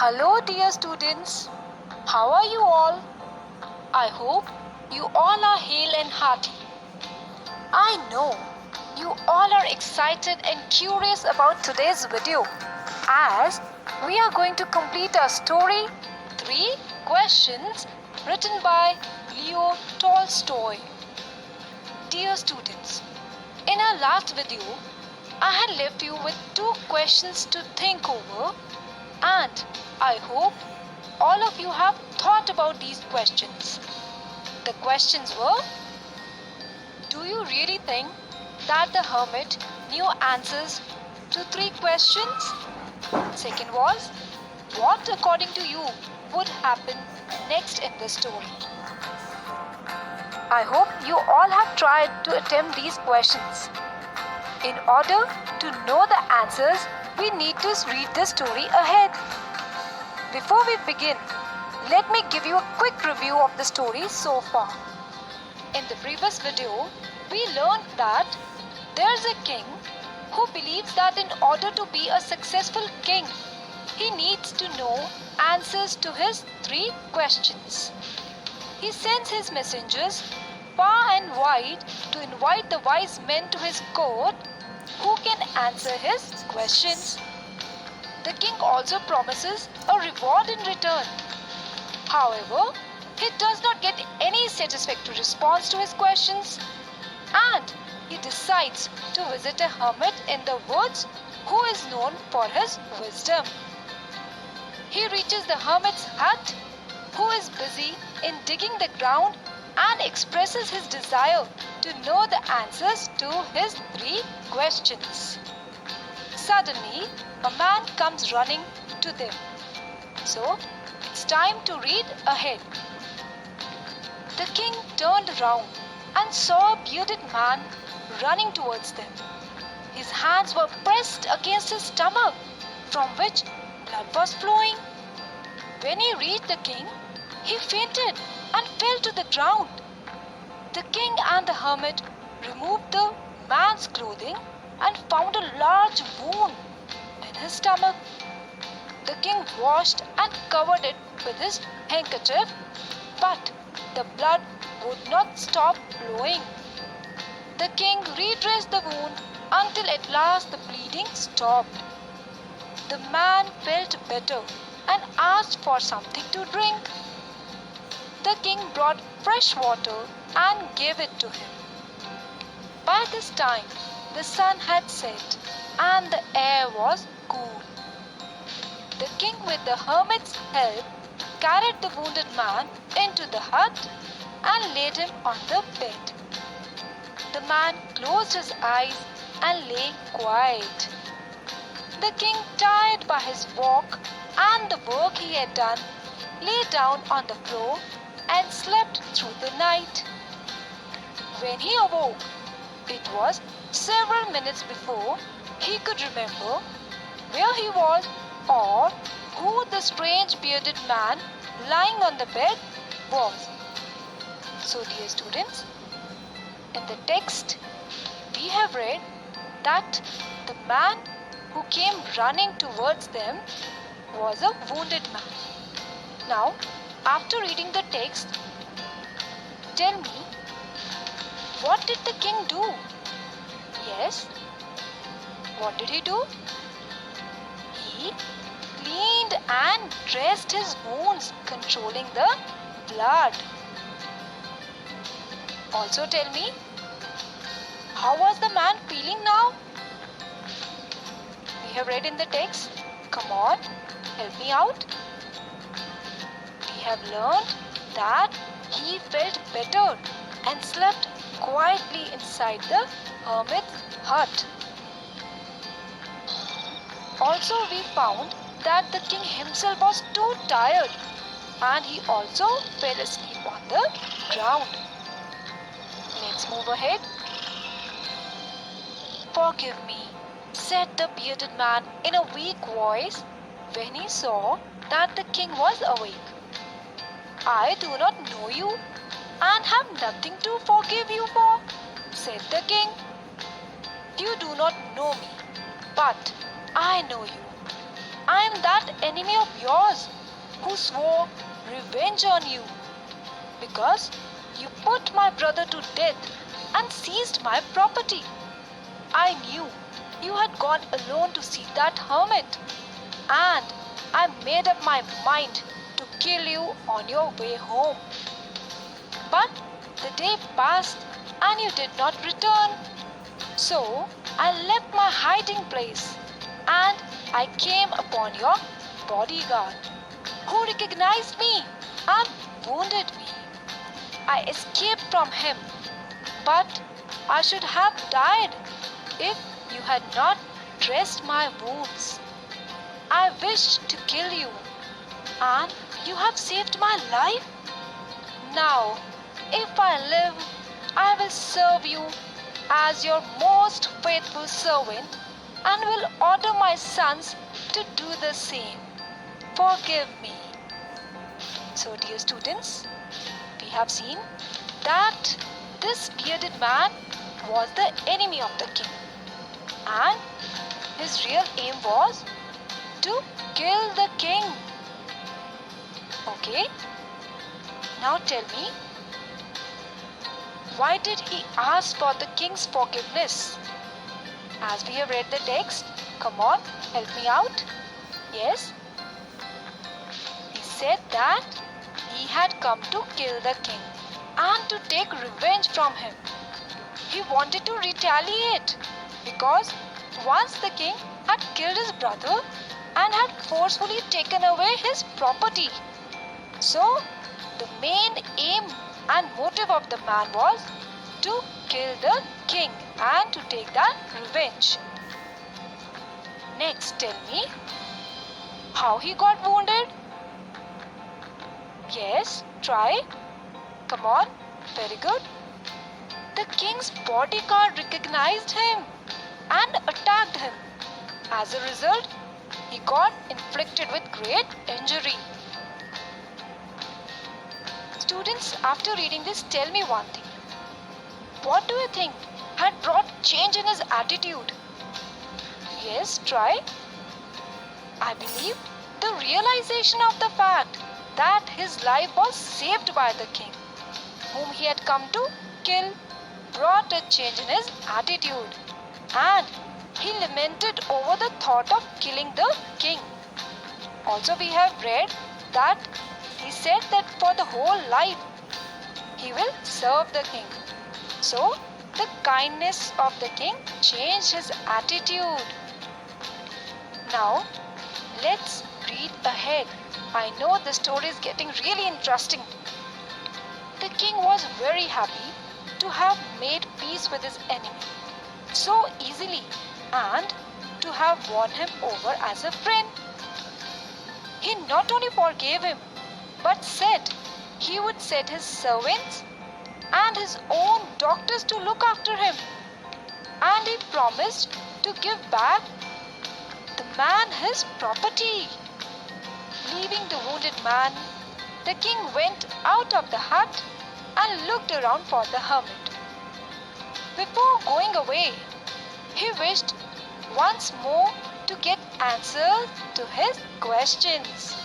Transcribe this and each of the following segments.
Hello, dear students. How are you all? I hope you all are hale and hearty. I know you all are excited and curious about today's video as we are going to complete our story 3 Questions written by Leo Tolstoy. Dear students, in our last video, I had left you with 2 questions to think over, and I hope all of you have thought about these questions. The questions were: do you really think that the hermit knew answers to 3 questions? Second was, what according to you would happen next in the story? I hope you all have tried to attempt these questions. In order to know the answers, we need to read the story ahead. Before we begin, let me give you a quick review of the story so far. In the previous video, we learned that there's a king who believes that in order to be a successful king, he needs to know answers to his 3 questions. He sends his messengers far and wide to invite the wise men to his court who can answer his questions. The king also promises a reward in return. However, he does not get any satisfactory response to his questions, and he decides to visit a hermit in the woods who is known for his wisdom. He reaches the hermit's hut, who is busy in digging the ground, and expresses his desire to know the answers to his 3 questions. Suddenly, a man comes running to them. So, it's time to read ahead. The king turned round and saw a bearded man running towards them. His hands were pressed against his stomach, from which blood was flowing. When he reached the king, he fainted and fell to the ground. The king and the hermit removed the man's clothing and found a large wound in his stomach. The king washed and covered it with his handkerchief, but the blood would not stop flowing. The king redressed the wound until at last the bleeding stopped. The man felt better and asked for something to drink. The king brought fresh water and gave it to him. By this time, the sun had set and the air was cool. The king, with the hermit's help, carried the wounded man into the hut and laid him on the bed. The man closed his eyes and lay quiet. The king, tired by his walk and the work he had done, lay down on the floor and slept through the night. When he awoke, it was several minutes before he could remember where he was or who the strange bearded man lying on the bed was. So, dear students, in the text we have read that the man who came running towards them was a wounded man. Now, after reading the text, tell me, what did the king do? Yes, what did he do? He cleaned and dressed his wounds, controlling the blood. Also tell me, how was the man feeling now? We have read in the text. Come on, help me out. We have learned that he felt better and slept quietly inside the hermit's hut. Also, we found that the king himself was too tired and he also fell asleep on the ground. Let's move ahead. Forgive me, said the bearded man in a weak voice when he saw that the king was awake. I do not know you and have nothing to forgive you for, said the king. You do not know me, but I know you, I am that enemy of yours who swore revenge on you because you put my brother to death and seized my property. I knew you had gone alone to see that hermit, and I made up my mind to kill you on your way home. But the day passed and you did not return. So I left my hiding place and I came upon your bodyguard, who recognized me and wounded me. I escaped from him, but I should have died if you had not dressed my wounds. I wished to kill you, and you have saved my life. Now, if I live, I will serve you as your most faithful servant and will order my sons to do the same. Forgive me. So, dear students, we have seen that this bearded man was the enemy of the king, and his real aim was to kill the king. Okay, now tell me, why did he ask for the king's forgiveness? As we have read the text, come on, help me out. Yes, he said that he had come to kill the king and to take revenge from him. He wanted to retaliate because once the king had killed his brother and had forcefully taken away his property. So, the main aim and motive of the man was to kill the king and to take that revenge. Next, tell me how he got wounded. Yes, try. Come on, very good. The king's bodyguard recognized him and attacked him. As a result, he got inflicted with great injury. Students, after reading this, tell me one thing. What do you think had brought change in his attitude? Yes, try. I believe the realization of the fact that his life was saved by the king, whom he had come to kill, brought a change in his attitude, and he lamented over the thought of killing the king. Also, we have read that he said that for the whole life he will serve the king. So, the kindness of the king changed his attitude. Now, let's read ahead. I know the story is getting really interesting. The king was very happy to have made peace with his enemy so easily and to have won him over as a friend. He not only forgave him, but said he would set his servants and his own doctors to look after him. And he promised to give back the man his property. Leaving the wounded man, the king went out of the hut and looked around for the hermit. Before going away, he wished once more to get answers to his questions.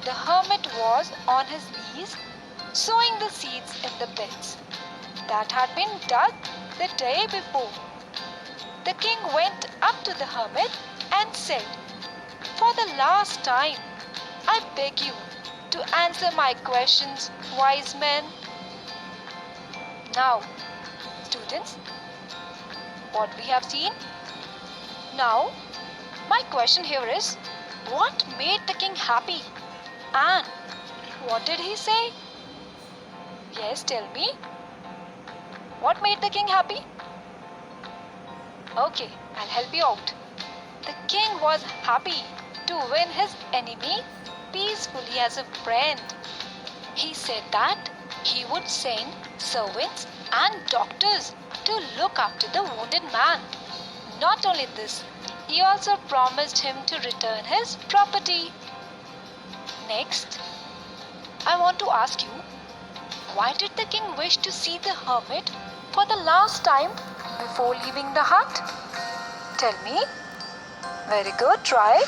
The hermit was on his knees sowing the seeds in the beds that had been dug the day before. The king went up to the hermit and said, "For the last time, I beg you to answer my questions, wise man." Now, students, what we have seen? Now, my question here is, what made the king happy? And what did he say? Yes, tell me. What made the king happy? Okay, I'll help you out. The king was happy to win his enemy peacefully as a friend. He said that he would send servants and doctors to look after the wounded man. Not only this, he also promised him to return his property. Next, I want to ask you, why did the king wish to see the hermit for the last time before leaving the hut? Tell me. Very good, try.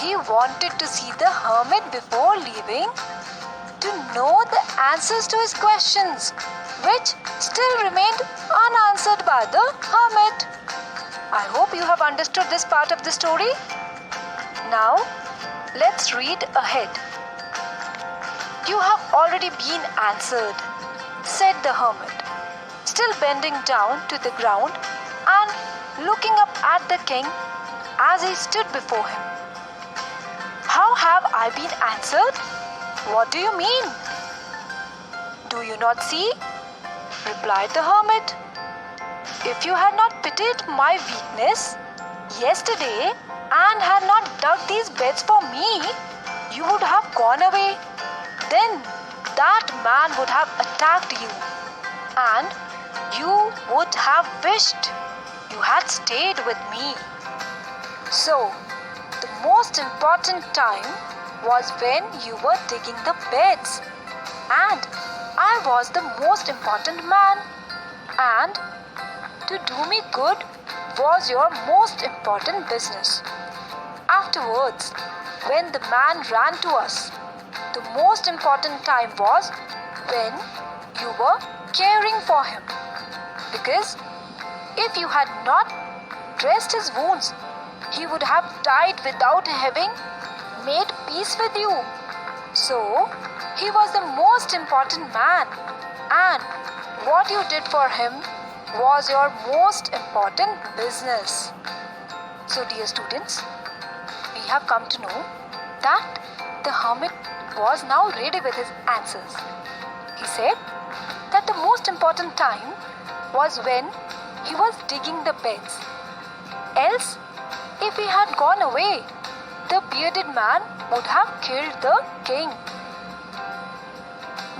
He wanted to see the hermit before leaving to know the answers to his questions, which still remained unanswered by the hermit. I hope you have understood this part of the story. Now, let's read ahead. You have already been answered, said the hermit, still bending down to the ground and looking up at the king as he stood before him. How have I been answered? What do you mean? Do you not see? Replied the hermit. If you had not pitied my weakness yesterday and had not dug these beds for me, you would have gone away. Then that man would have attacked you, and you would have wished you had stayed with me. So, the most important time was when you were digging the beds, and I was the most important man, and to do me good was your most important business. Afterwards, when the man ran to us, the most important time was when you were caring for him. Because if you had not dressed his wounds, he would have died without having made peace with you. So, he was the most important man, and what you did for him was your most important business. So, dear students, we have come to know that the hermit was now ready with his answers. He said that the most important time was when he was digging the beds. Else, if he had gone away, the bearded man would have killed the king.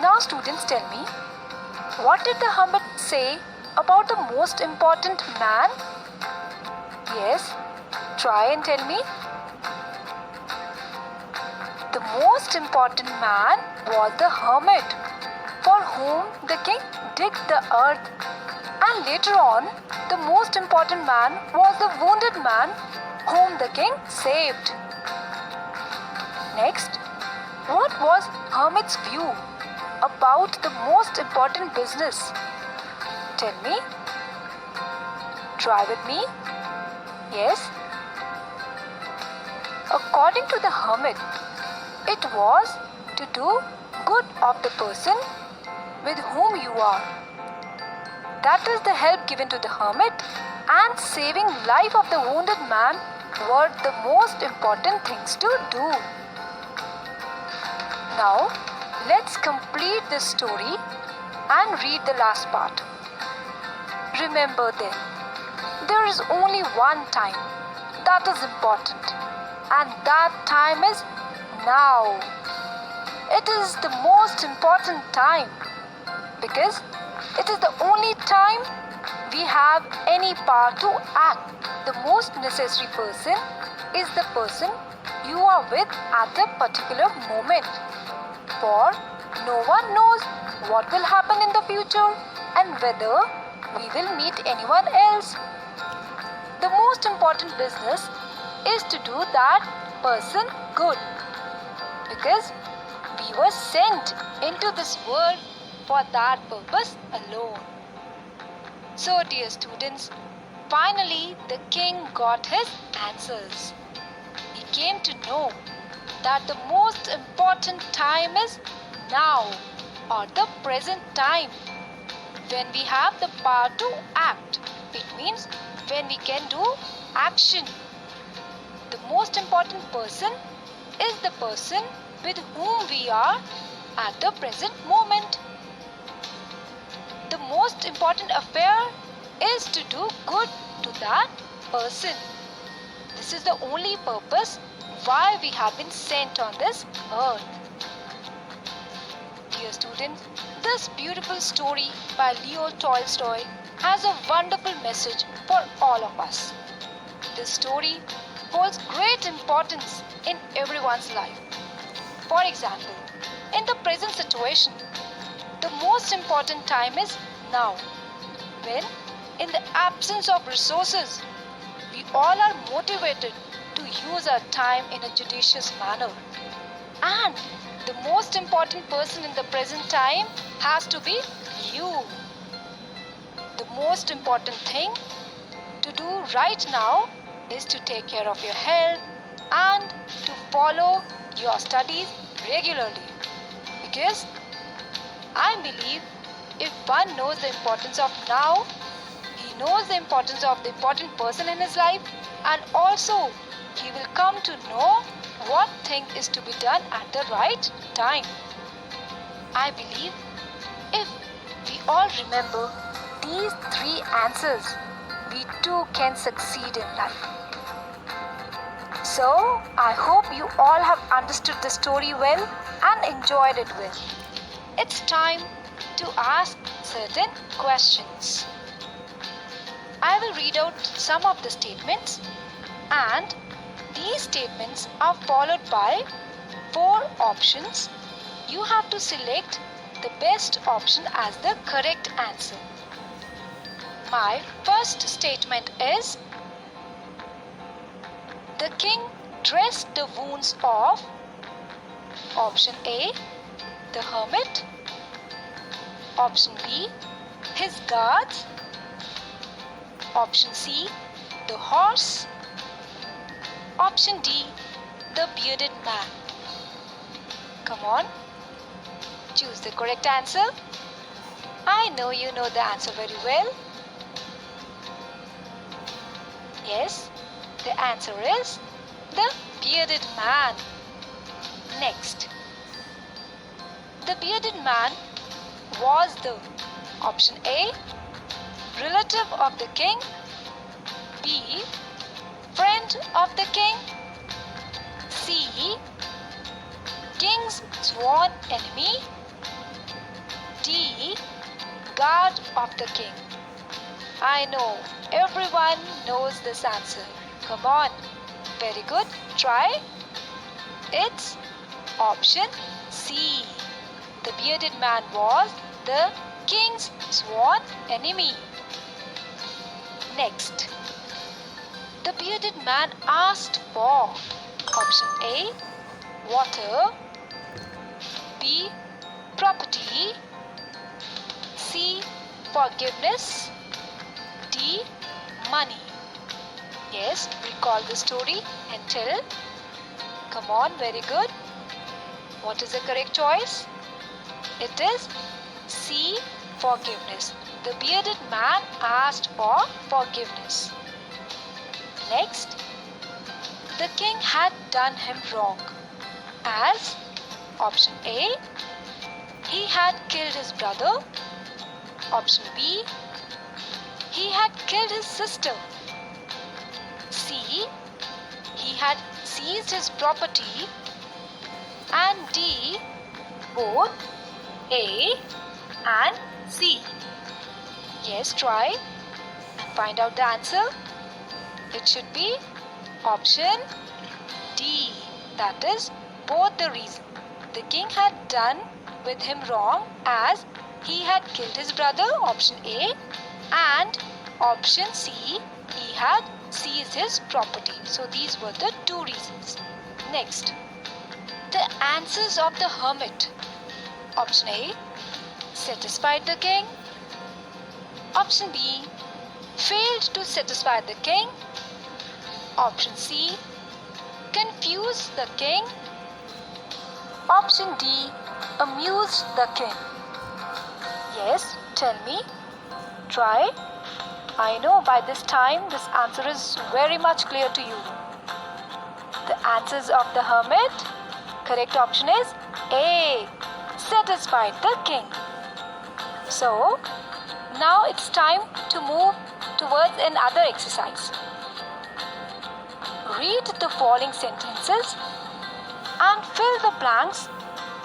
Now, students, tell me, what did the hermit say about the most important man? Yes, try and tell me. The most important man was the hermit, for whom the king digged the earth. And later on, the most important man was the wounded man whom the king saved. Next, what was hermit's view about the most important business? Tell me. Try with me. Yes. According to the hermit, it was to do good of the person with whom you are. That is the help given to the hermit, and saving life of the wounded man were the most important things to do. Now, let's complete this story and read the last part. Remember then, there is only one time that is important, and that time is now. It is the most important time because it is the only time we have any power to act. The most necessary person is the person you are with at a particular moment. For no one knows what will happen in the future and whether we will meet anyone else. The most important business is to do that person good, because we were sent into this world for that purpose alone. So, dear students, finally the king got his answers. He came to know that the most important time is now, or the present time, when we have the power to act. It means when we can do action. The most important person is the person with whom we are at the present moment. The most important affair is to do good to that person. This is the only purpose why we have been sent on this earth. Dear students, this beautiful story by Leo Tolstoy has a wonderful message for all of us. This story holds great importance in everyone's life. For example, in the present situation, the most important time is now, when in the absence of resources, we all are motivated to to use our time in a judicious manner. And the most important person in the present time has to be you. The most important thing to do right now is to take care of your health and to follow your studies regularly. Because I believe if one knows the importance of now, he knows the importance of the important person in his life, and also he will come to know what thing is to be done at the right time. I believe if we all remember these three answers, we too can succeed in life. So, I hope you all have understood the story well and enjoyed it well. It's time to ask certain questions. I will read out some of the statements, and these statements are followed by 4 options. You have to select the best option as the correct answer. My first statement is: the king dressed the wounds of option A, the hermit, option B, his guards, option C, the horse, option D, the bearded man. Come on, choose the correct answer. I know you know the answer very well. Yes, the answer is the bearded man. Next, the bearded man was the option A, relative of the king, B, friend of the king, C, king's sworn enemy, D, guard of the king. I know everyone knows this answer. Come on, very good, try. It's option C. The bearded man was the king's sworn enemy. Next, the bearded man asked for option A, water, B, property, C, forgiveness, D, money. Yes, recall the story and tell. Come on, very good. What is the correct choice? It is C, forgiveness. The bearded man asked for forgiveness. Next, the king had done him wrong. As option A, he had killed his brother. Option B, he had killed his sister. C, he had seized his property. And D, both A and C. Yes, try and find out the answer. It should be option D. That is both the reason. The king had done with him wrong as he had killed his brother, option A, and option C, he had seized his property. So these were the 2 reasons. Next, the answers of the hermit. Option A, satisfied the king. Option B, failed to satisfy the king. Option C, confused the king. Option D, amused the king. Yes, tell me. Try. I know by this time this answer is very much clear to you. The answers of the hermit, correct option is A, satisfied the king. So, now it's time to move towards another exercise. Read the following sentences and fill the blanks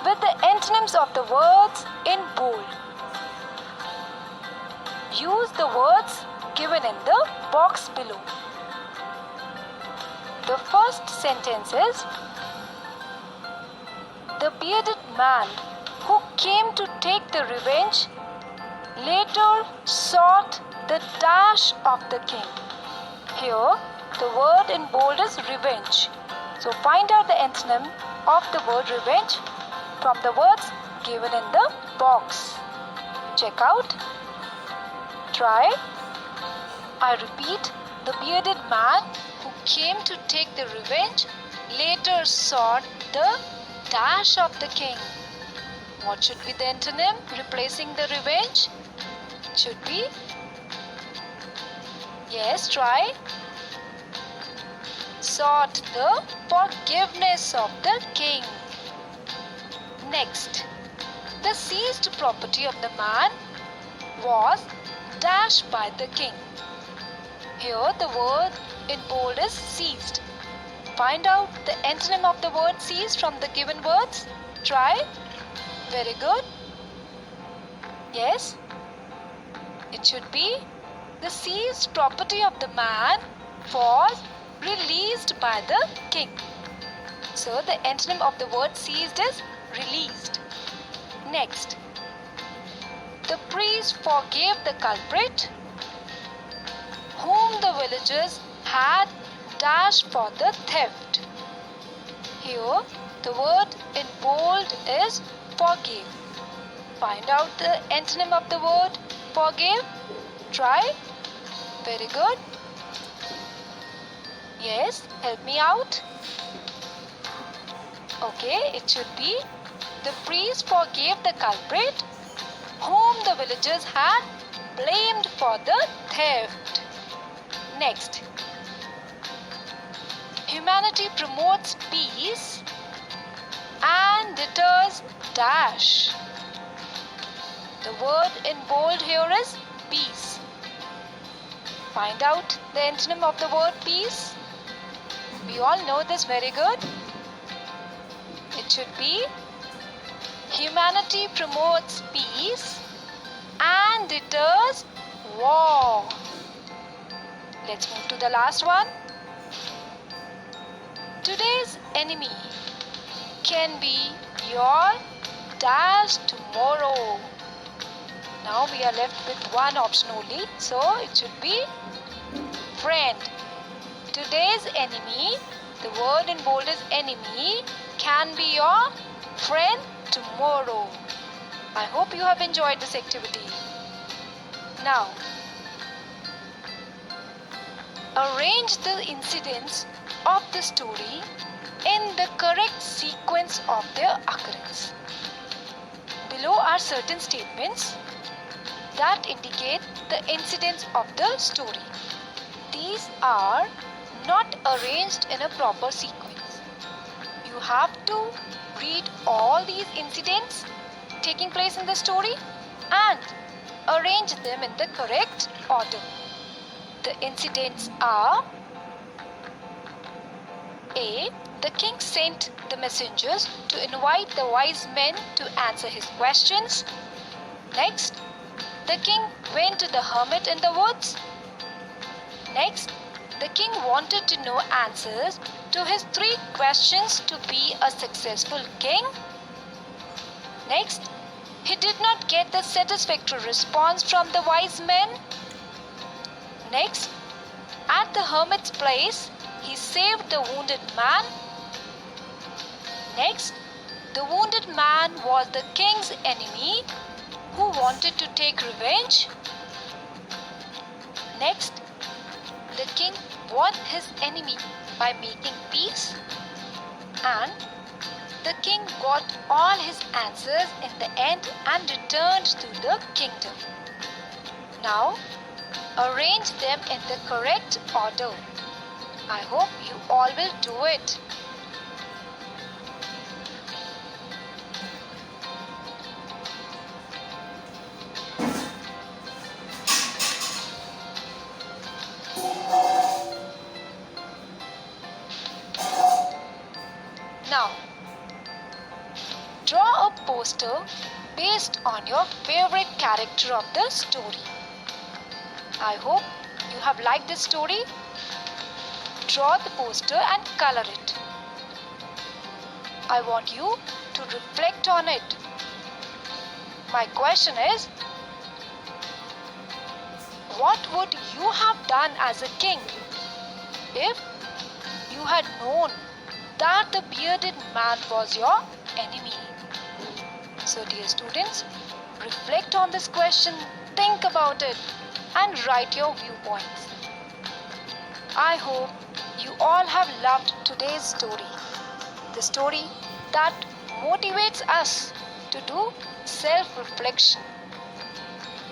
with the antonyms of the words in bold. Use the words given in the box below. The first sentence is: the bearded man who came to take the revenge later sought the dash of the king. Here, the word in bold is revenge. So find out the antonym of the word revenge from the words given in the box. Check out. Try. I repeat, the bearded man who came to take the revenge later sought the dash of the king. What should be the antonym replacing the revenge? Should be. Yes, try. Sought the forgiveness of the king. Next, the seized property of the man was dashed by the king. Here the word in bold is seized. Find out the antonym of the word seized from the given words. Try. Very good. Yes. It should be the seized property of the man was released by the king. So the antonym of the word seized is released. Next, the priest forgave the culprit whom the villagers had dashed for the theft. Here the word in bold is forgave. Find out the antonym of the word forgave. Try. Very good. Yes, help me out. Okay, it should be the priest forgave the culprit whom the villagers had blamed for the theft. Next, humanity promotes peace and deters dash. The word in bold here is peace. Find out the antonym of the word peace. We all know this very good. It should be humanity promotes peace and deters war. Let's move to the last one. Today's enemy can be your dash tomorrow. Now we are left with one option only, so it should be friend. Today's enemy, the word in bold is enemy, can be your friend tomorrow. I hope you have enjoyed this activity. Now, arrange the incidents of the story in the correct sequence of their occurrence. Below are certain statements that indicate the incidents of the story. These are not arranged in a proper sequence. You have to read all these incidents taking place in the story and arrange them in the correct order. The incidents are: A. The king sent the messengers to invite the wise men to answer his questions. Next, the king went to the hermit in the woods. Next, the king wanted to know answers to his 3 questions to be a successful king. Next, he did not get the satisfactory response from the wise men. Next, at the hermit's place, he saved the wounded man. Next, the wounded man was the king's enemy who wanted to take revenge. Next, the king won his enemy by making peace. And the king got all his answers in the end and returned to the kingdom. Now, arrange them in the correct order. I hope you all will do it. Now, draw a poster based on your favorite character of the story. I hope you have liked this story. Draw the poster and color it. I want you to reflect on it. My question is, what would you have done as a king if you had known that the bearded man was your enemy? So, dear students, reflect on this question, think about it, and write your viewpoints. I hope you all have loved today's story, the story that motivates us to do self-reflection,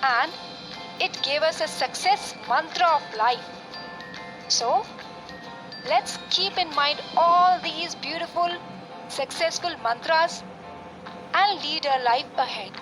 and it gave us a success mantra of life. So, let's keep in mind all these beautiful, successful mantras and lead our life ahead.